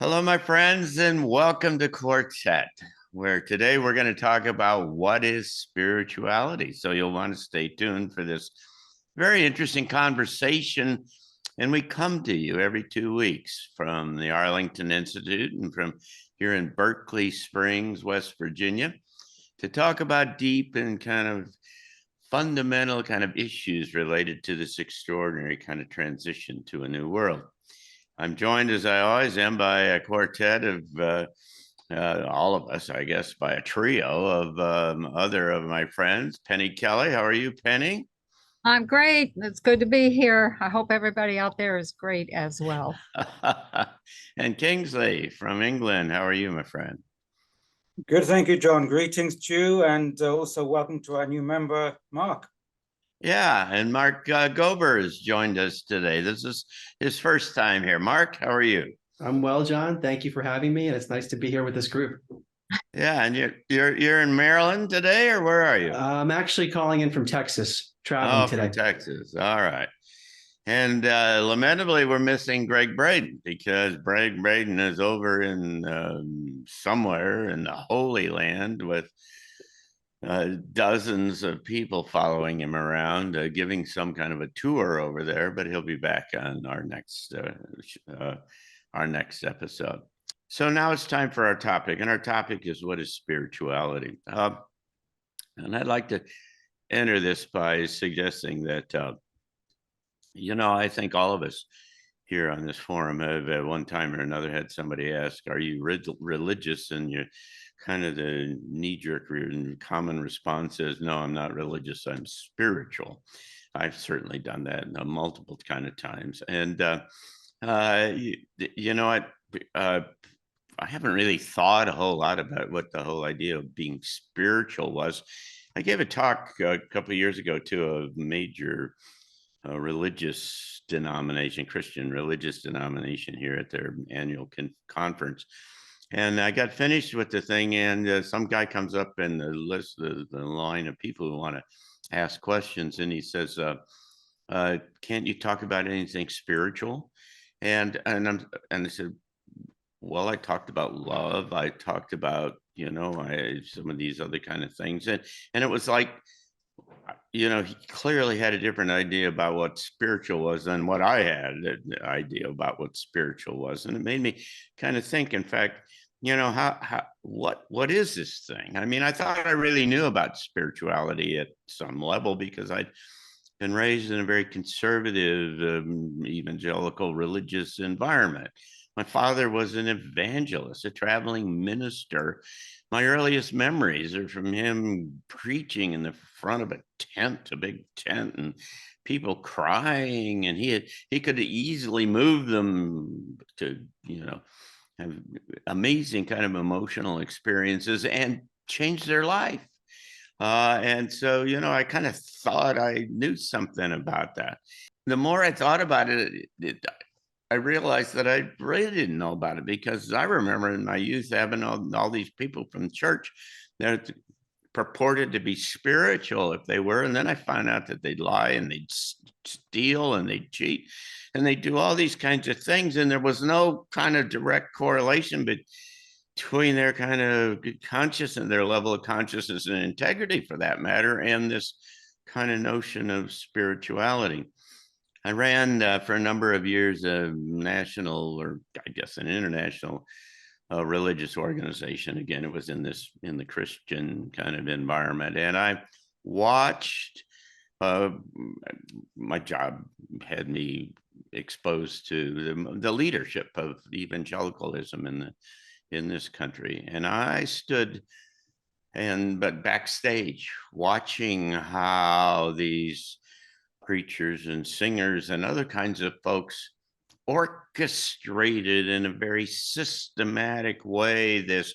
Hello, my friends, and welcome to Quartet, where today we're going to talk about what is spirituality. So you'll want to stay tuned for this very interesting conversation. And we come to you every 2 weeks from the Arlington Institute and from here in Berkeley Springs, West Virginia, to talk about deep and kind of fundamental kind of issues related to this extraordinary kind of transition to a new world. I'm joined, as I always am, by a quartet of all of us, I guess, by a trio of other of my friends. Penny Kelly, how are you, Penny? I'm great. It's good to be here. I hope everybody out there is great as well. And Kingsley from England, how are you, my friend? Good, thank you, John. Greetings to you, and also welcome to our new member, Mark. Yeah, and Mark Gober has joined us today. This is his first time here. Mark, how are you? I'm well, John. Thank you for having me, and it's nice to be here with this group. Yeah, and you're in Maryland today, or where are you? I'm actually calling in from Texas, traveling Oh, from today. Texas. All right. And lamentably, we're missing Gregg Braden because Gregg Braden is over in somewhere in the Holy Land with dozens of people following him around, giving some kind of a tour over there. But he'll be back on our next episode. So now it's time for our topic, and our topic is what is spirituality. And I'd like to enter this by suggesting that. I think all of us here on this forum have at one time or another had somebody ask, are you religious? And you kind of the knee-jerk common response is, no, I'm not religious, I'm spiritual. I've certainly done that multiple kind of times. And, I haven't really thought a whole lot about what the whole idea of being spiritual was. I gave a talk a couple of years ago to a major religious denomination, Christian religious denomination here at their annual conference. And I got finished with the thing, and some guy comes up in the list, the line of people who want to ask questions, and he says, "Can't you talk about anything spiritual?" And I said, "Well, I talked about love. I talked about some of these other kind of things, and it was like." He clearly had a different idea about what spiritual was than what I had an idea about what spiritual was. And it made me kind of think, in fact, what is this thing? I mean, I thought I really knew about spirituality at some level because I'd been raised in a very conservative, evangelical religious environment. My father was an evangelist, a traveling minister. My earliest memories are from him preaching in the front of a tent, a big tent, and people crying, and he could easily move them to have amazing kind of emotional experiences and change their life. And so, I kind of thought I knew something about that. The more I thought about I realized that I really didn't know about it because I remember in my youth having all these people from church that purported to be spiritual if they were. And then I found out that they'd lie and they'd steal and they'd cheat and they'd do all these kinds of things. And there was no kind of direct correlation between their kind of consciousness and their level of consciousness and integrity for that matter, and this kind of notion of spirituality. I ran for a number of years a national, or I guess an international religious organization. Again, it was in the Christian kind of environment, and I watched. My job had me exposed to the leadership of evangelicalism in this country, and I stood but backstage watching how these preachers and singers and other kinds of folks orchestrated in a very systematic way this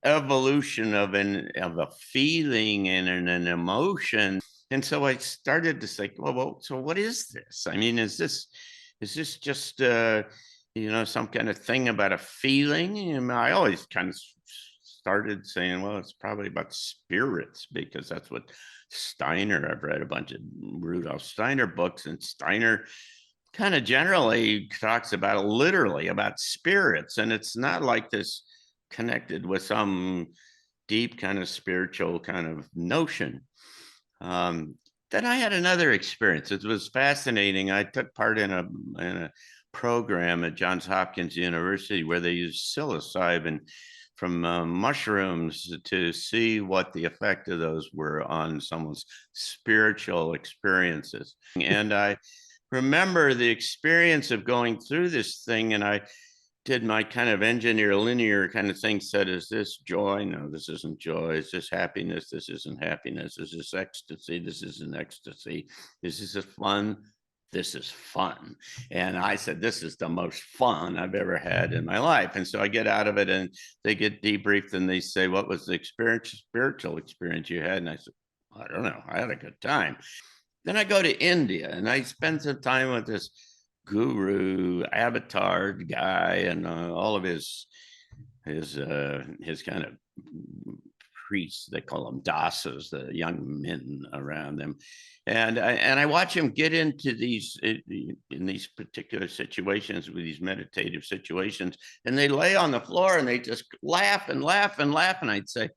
evolution of a feeling and an emotion. And so I started to say, well, so what is this? I mean, is this just some kind of thing about a feeling? And I always kind of started saying, well, it's probably about spirits because that's what Steiner, I've read a bunch of Rudolf Steiner books, and Steiner kind of generally talks about literally about spirits, and it's not like this connected with some deep kind of spiritual kind of notion. Then I had another experience. It was fascinating. I took part in a program at Johns Hopkins University where they used psilocybin from mushrooms to see what the effect of those were on someone's spiritual experiences. And I remember the experience of going through this thing, and I did my kind of engineer linear kind of thing, said, is this joy? No, this isn't joy. Is this happiness? This isn't happiness. Is this ecstasy? This isn't ecstasy. Is this fun? This is fun. And I said, this is the most fun I've ever had in my life. And so I get out of it and they get debriefed and they say, what was the spiritual experience you had? And I said, I don't know. I had a good time. Then I go to India and I spend some time with this guru avatar guy and all of his kind of priests, they call them dasas, the young men around them, and I watch him get into these in these particular situations, with these meditative situations, and they lay on the floor and they just laugh and laugh and laugh, and I'd say,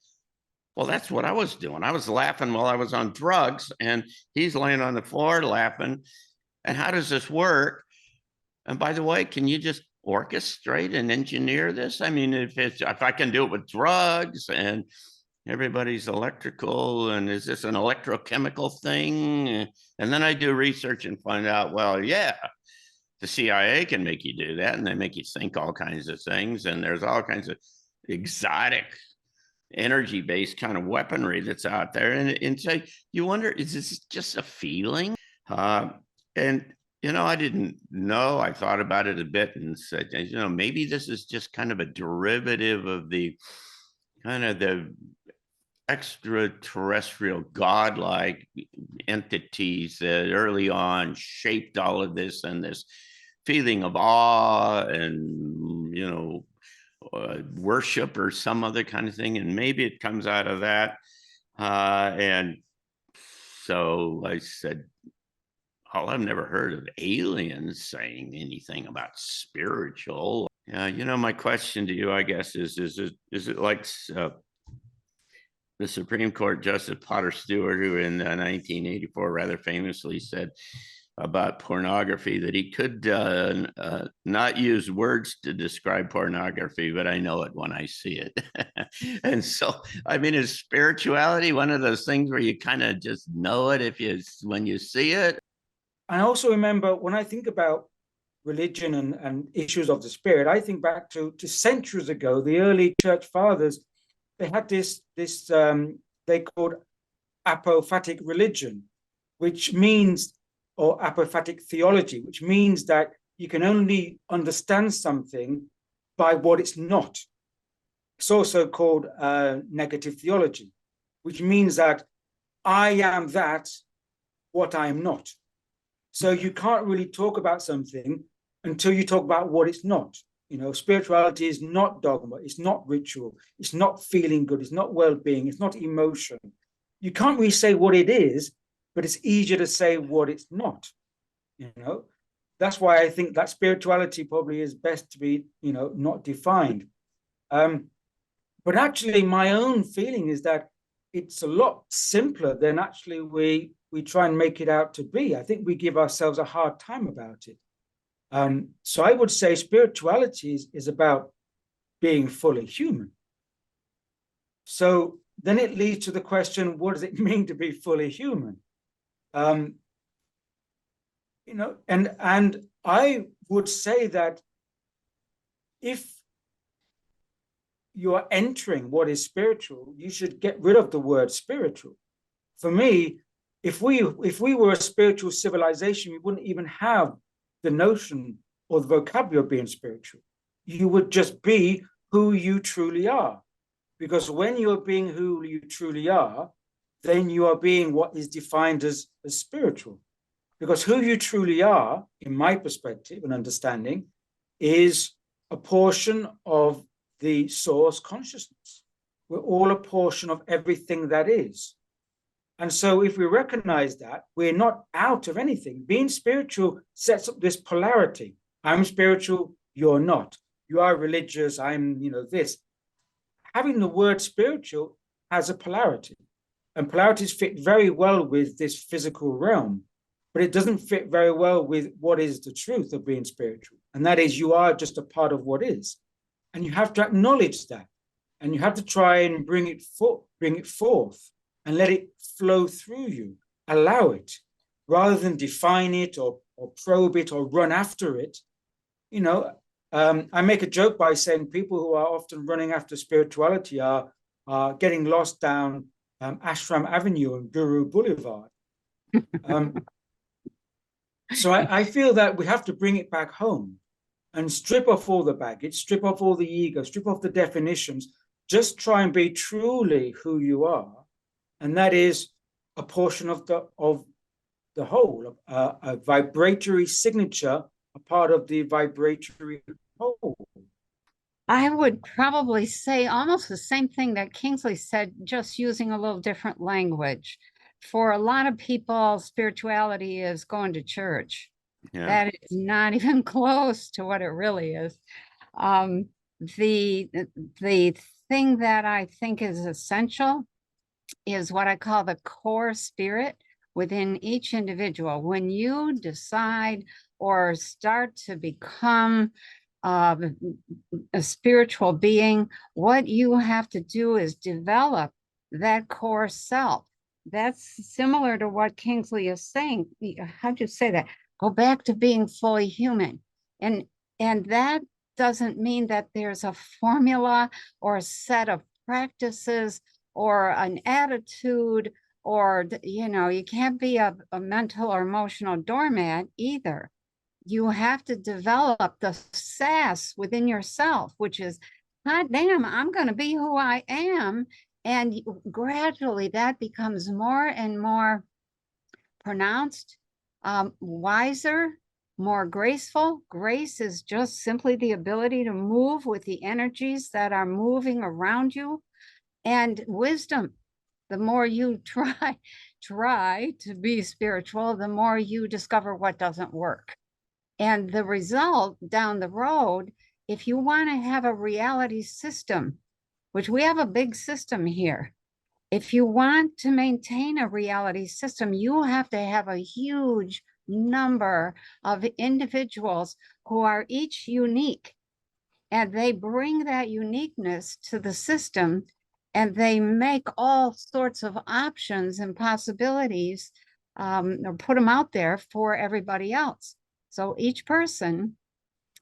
well, that's what I was doing. I was laughing while I was on drugs, and he's laying on the floor laughing. And how does this work? And by the way, can you just orchestrate and engineer this? I mean, if I can do it with drugs and everybody's electrical, and is this an electrochemical thing? And then I do research and find out, well, yeah, the CIA can make you do that, and they make you think all kinds of things. And there's all kinds of exotic energy-based kind of weaponry that's out there. And so you wonder, is this just a feeling? And I didn't know. I thought about it a bit and said, maybe this is just kind of a derivative of the kind of the extraterrestrial godlike entities that early on shaped all of this, and this feeling of awe and, worship or some other kind of thing. And maybe it comes out of that. And so I said, oh, I've never heard of aliens saying anything about spiritual. My question to you, I guess, is it like the Supreme Court Justice Potter Stewart, who in 1984 rather famously said about pornography that he could not use words to describe pornography, but I know it when I see it. And so, I mean, is spirituality one of those things where you kind of just know it when you see it? I also remember when I think about religion and issues of the spirit, I think back to centuries ago, the early church fathers, they had this they called apophatic religion, which means, or apophatic theology, which means that you can only understand something by what it's not. It's also called negative theology, which means that I am that what I am not. So you can't really talk about something until you talk about what it's not. Spirituality is not dogma, it's not ritual, it's not feeling good, it's not well-being, it's not emotion. You can't really say what it is, but it's easier to say what it's not. That's why I think that spirituality probably is best to be, not defined. But actually, my own feeling is that it's a lot simpler than actually we try and make it out to be. I think we give ourselves a hard time about it. So I would say spirituality is about being fully human. So then it leads to the question, what does it mean to be fully human? And I would say that if you are entering what is spiritual, you should get rid of the word spiritual. For me, if we were a spiritual civilization, we wouldn't even have the notion or the vocabulary of being spiritual. You would just be who you truly are. Because when you're being who you truly are, then you are being what is defined as spiritual. Because who you truly are, in my perspective and understanding, is a portion of the source consciousness. We're all a portion of everything that is. And so if we recognize that, we're not out of anything. Being spiritual sets up this polarity. I'm spiritual, you're not. You are religious, I'm, this. Having the word spiritual has a polarity. And polarities fit very well with this physical realm, but it doesn't fit very well with what is the truth of being spiritual. And that is, you are just a part of what is. And you have to acknowledge that. And you have to try and bring it forth and let it flow through you. Allow it, rather than define it or probe it or run after it. I make a joke by saying people who are often running after spirituality are getting lost down Ashram Avenue and Guru Boulevard. So I feel that we have to bring it back home and strip off all the baggage, strip off all the ego, strip off the definitions, just try and be truly who you are. And that is a portion of the whole, a vibratory signature, a part of the vibratory whole. I would probably say almost the same thing that Kingsley said, just using a little different language. For a lot of people, spirituality is going to church. Yeah. That is not even close to what it really is. The thing that I think is essential is what I call the core spirit within each individual. When you decide or start to become a spiritual being, what you have to do is develop that core self. That's similar to what Kingsley is saying. How'd you say that? Go back to being fully human. And that doesn't mean that there's a formula or a set of practices or an attitude, or, you can't be a mental or emotional doormat either. You have to develop the sass within yourself, which is, God damn, I'm going to be who I am. And gradually that becomes more and more pronounced, wiser, more graceful. Grace is just simply the ability to move with the energies that are moving around you. And wisdom, the more you try to be spiritual, the more you discover what doesn't work. And the result down the road, if you want to have a reality system, which we have a big system here, if you want to maintain a reality system, you have to have a huge number of individuals who are each unique. And they bring that uniqueness to the system, and they make all sorts of options and possibilities, or put them out there for everybody else. So each person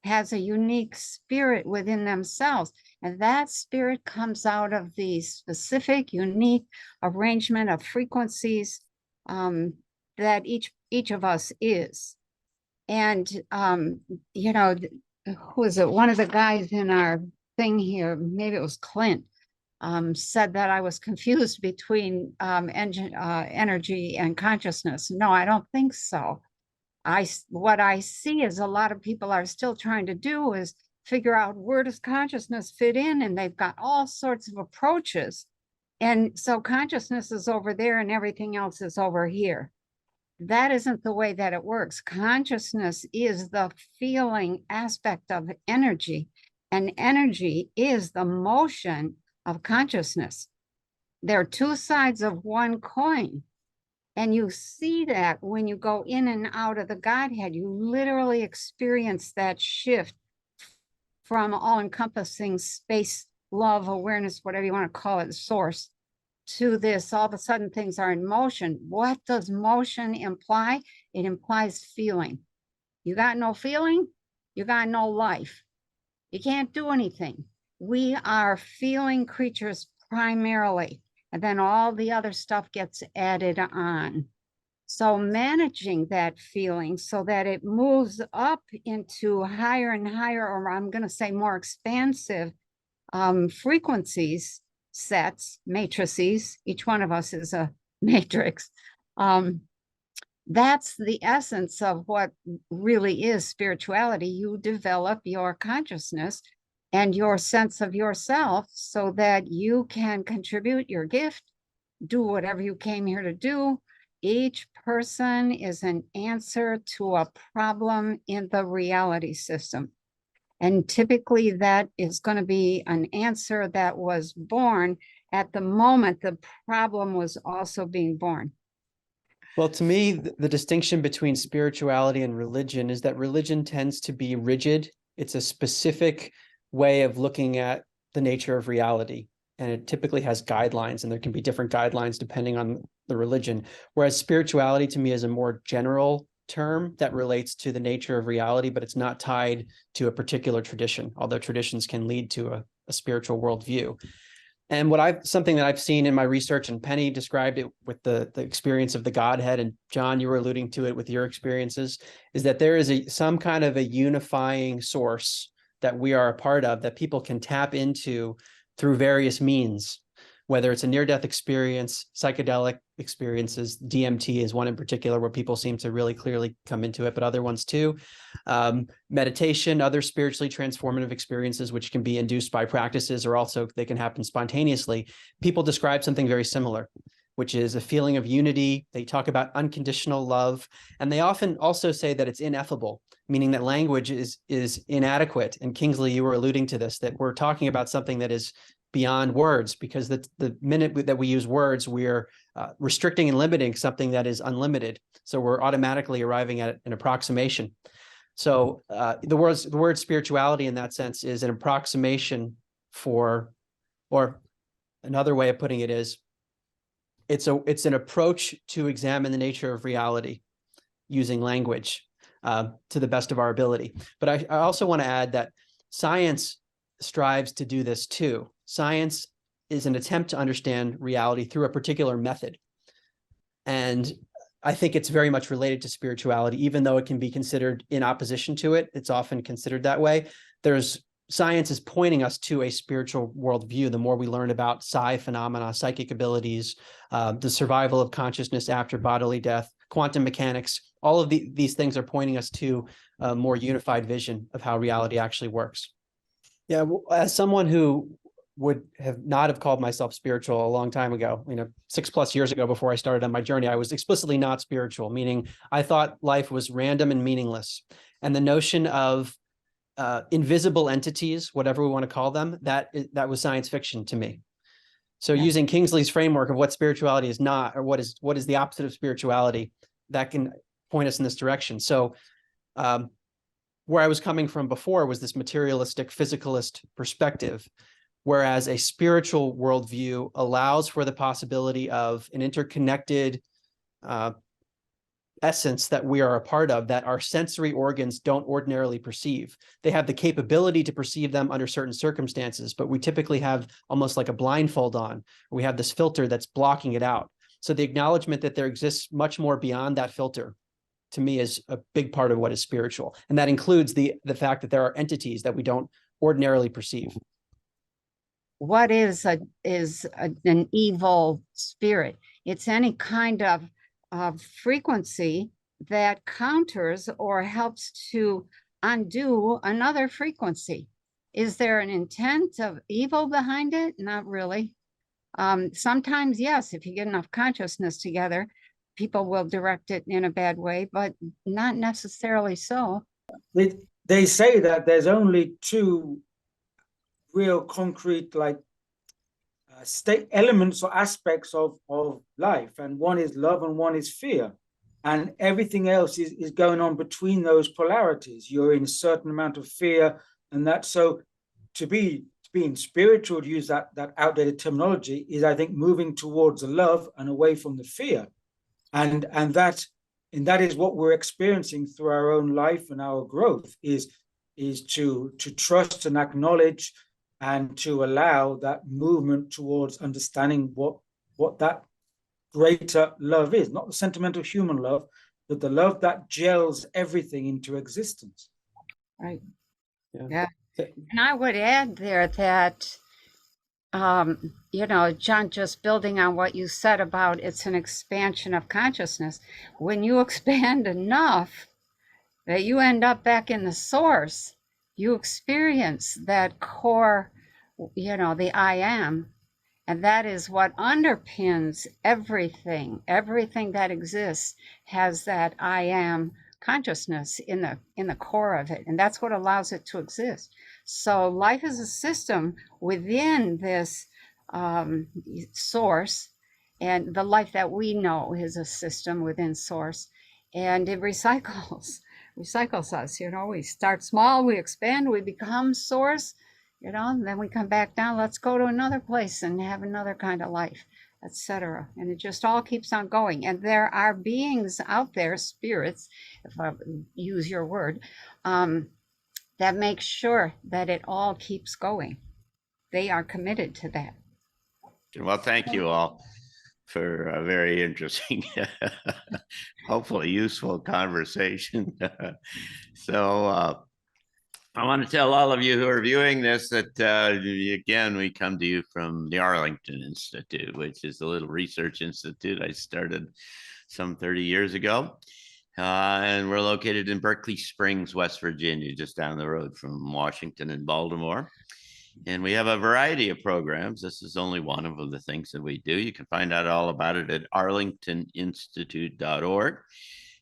has a unique spirit within themselves, and that spirit comes out of the specific, unique arrangement of frequencies that each of us is. And who was it? One of the guys in our thing here, maybe it was Clint, said that I was confused between energy and consciousness. No, I don't think so. What I see is a lot of people are still trying to do is figure out, where does consciousness fit in? And they've got all sorts of approaches. And so consciousness is over there and everything else is over here. That isn't the way that it works. Consciousness is the feeling aspect of energy, and energy is the motion of consciousness. There are two sides of one coin. And you see that when you go in and out of the Godhead, you literally experience that shift from all-encompassing space, love, awareness, whatever you want to call it, source, to this, all of a sudden things are in motion. What does motion imply? It implies feeling. You got no feeling, you got no life. You can't do anything. We are feeling creatures primarily. And then all the other stuff gets added on. So managing that feeling so that it moves up into higher and higher, or I'm going to say more expansive frequencies, sets, matrices. Each one of us is a matrix. That's the essence of what really is spirituality. You develop your consciousness and your sense of yourself so that you can contribute your gift, do whatever you came here to do. Each person is an answer to a problem in the reality system. And typically that is going to be an answer that was born at the moment the problem was also being born. Well, to me, the distinction between spirituality and religion is that religion tends to be rigid. It's a specific way of looking at the nature of reality. And it typically has guidelines, and there can be different guidelines depending on the religion. Whereas spirituality to me is a more general term that relates to the nature of reality, but it's not tied to a particular tradition, although traditions can lead to a spiritual worldview. And something that I've seen in my research, and Penny described it with the experience of the Godhead, and John, you were alluding to it with your experiences, is that there is some kind of a unifying source that we are a part of that people can tap into through various means, whether it's a near-death experience, psychedelic experiences. DMT is one in particular where people seem to really clearly come into it, but other ones too. Meditation, other spiritually transformative experiences, which can be induced by practices, or also they can happen spontaneously. People describe something very similar, which is a feeling of unity. They talk about unconditional love, and they often also say that it's ineffable, meaning that language is inadequate. And Kingsley, you were alluding to this, that we're talking about something that is beyond words, because the minute that we use words, we're restricting and limiting something that is unlimited. So we're automatically arriving at an approximation. So the word spirituality in that sense is an approximation for, or another way of putting it is, it's an approach to examine the nature of reality using language to the best of our ability. But I also want to add that science strives to do this too. Science is an attempt to understand reality through a particular method. And I think it's very much related to spirituality, even though it can be considered in opposition to it. It's often considered that way. Science is pointing us to a spiritual worldview. The more we learn about psi phenomena, psychic abilities, the survival of consciousness after bodily death, quantum mechanics, all of these things are pointing us to a more unified vision of how reality actually works. Yeah, as someone who would not have called myself spiritual a long time ago, 6+ years ago, before I started on my journey, I was explicitly not spiritual, meaning I thought life was random and meaningless. And the notion of invisible entities, whatever we want to call them, that was science fiction to me. So using Kingsley's framework of what spirituality is not, or what is the opposite of spirituality, that can point us in this direction. So where I was coming from before was this materialistic, physicalist perspective, whereas a spiritual worldview allows for the possibility of an interconnected essence that we are a part of, that our sensory organs don't ordinarily perceive. They have the capability to perceive them under certain circumstances, but we typically have almost like a blindfold on. We have this filter that's blocking it out. So the acknowledgement that there exists much more beyond that filter, to me, is a big part of what is spiritual. And that includes the fact that there are entities that we don't ordinarily perceive. What is an evil spirit? It's any kind of frequency that counters or helps to undo another frequency. Is there an intent of evil behind it? Not really. Sometimes, yes, if you get enough consciousness together, people will direct it in a bad way, but not necessarily so. They say that there's only two real concrete state elements or aspects of life, and one is love and one is fear, and everything else is going on between those polarities. You're in a certain amount of fear, and that, so to be being spiritual, to use that outdated terminology, is, I think, moving towards the love and away from the fear, and that is what we're experiencing through our own life and our growth, is to trust and acknowledge and to allow that movement towards understanding what that greater love is, not the sentimental human love, but the love that gels everything into existence. Right. Yeah. And I would add there that, John, just building on what you said about it's an expansion of consciousness. When you expand enough that you end up back in the source, you experience that core, the I am. And that is what underpins everything. Everything that exists has that I am consciousness in the core of it. And that's what allows it to exist. So life is a system within this source. And the life that we know is a system within source. And it recycles us. We start small, we expand, we become source, and then we come back down. Let's go to another place and have another kind of life, etc. And it just all keeps on going. And there are beings out there, spirits, if I use your word, that make sure that it all keeps going. They are committed to that. Well, thank you all for a very interesting, hopefully useful conversation. So I want to tell all of you who are viewing this that, again, we come to you from the Arlington Institute, which is a little research institute I started some 30 years ago. And we're located in Berkeley Springs, West Virginia, just down the road from Washington and Baltimore. And we have a variety of programs. This is only one of the things that we do. You can find out all about it at arlingtoninstitute.org.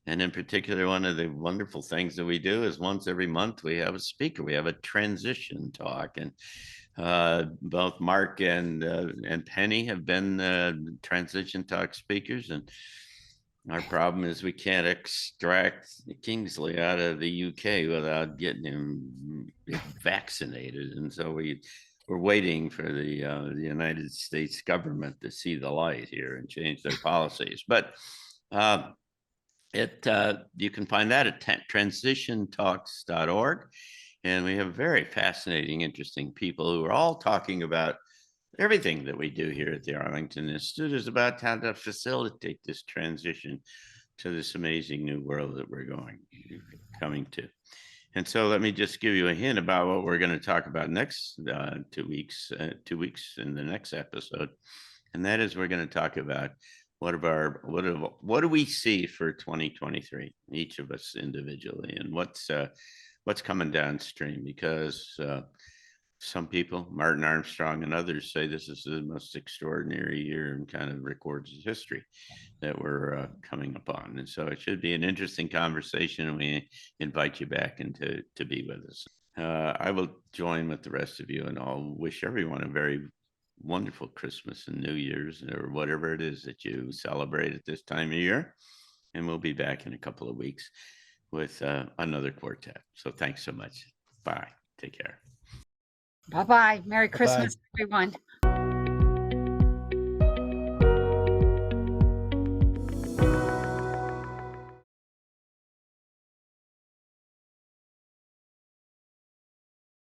And in particular, one of the wonderful things that we do is once every month, we have a speaker. We have a transition talk. And both Mark and Penny have been transition talk speakers. And our problem is we can't extract Kingsley out of the UK without getting him vaccinated. And so we're waiting for the United States government to see the light here and change their policies. But you can find that at transitiontalks.org. And we have very fascinating, interesting people who are all talking about everything that we do here at the Arlington Institute is about how to facilitate this transition to this amazing new world that we're coming to. And so let me just give you a hint about what we're going to talk about next 2 weeks in the next episode. And that is we're going to talk about what do we see for 2023, each of us individually, and what's coming downstream, because some people, Martin Armstrong and others, say this is the most extraordinary year and kind of records history that we're coming upon. And so it should be an interesting conversation, and we invite you back to be with us. I will join with the rest of you, and I'll wish everyone a very wonderful Christmas and New Year's, or whatever it is that you celebrate at this time of year. And we'll be back in a couple of weeks with another quartet. So thanks so much. Bye. Take care. Bye-bye. Merry Bye-bye. Christmas, everyone.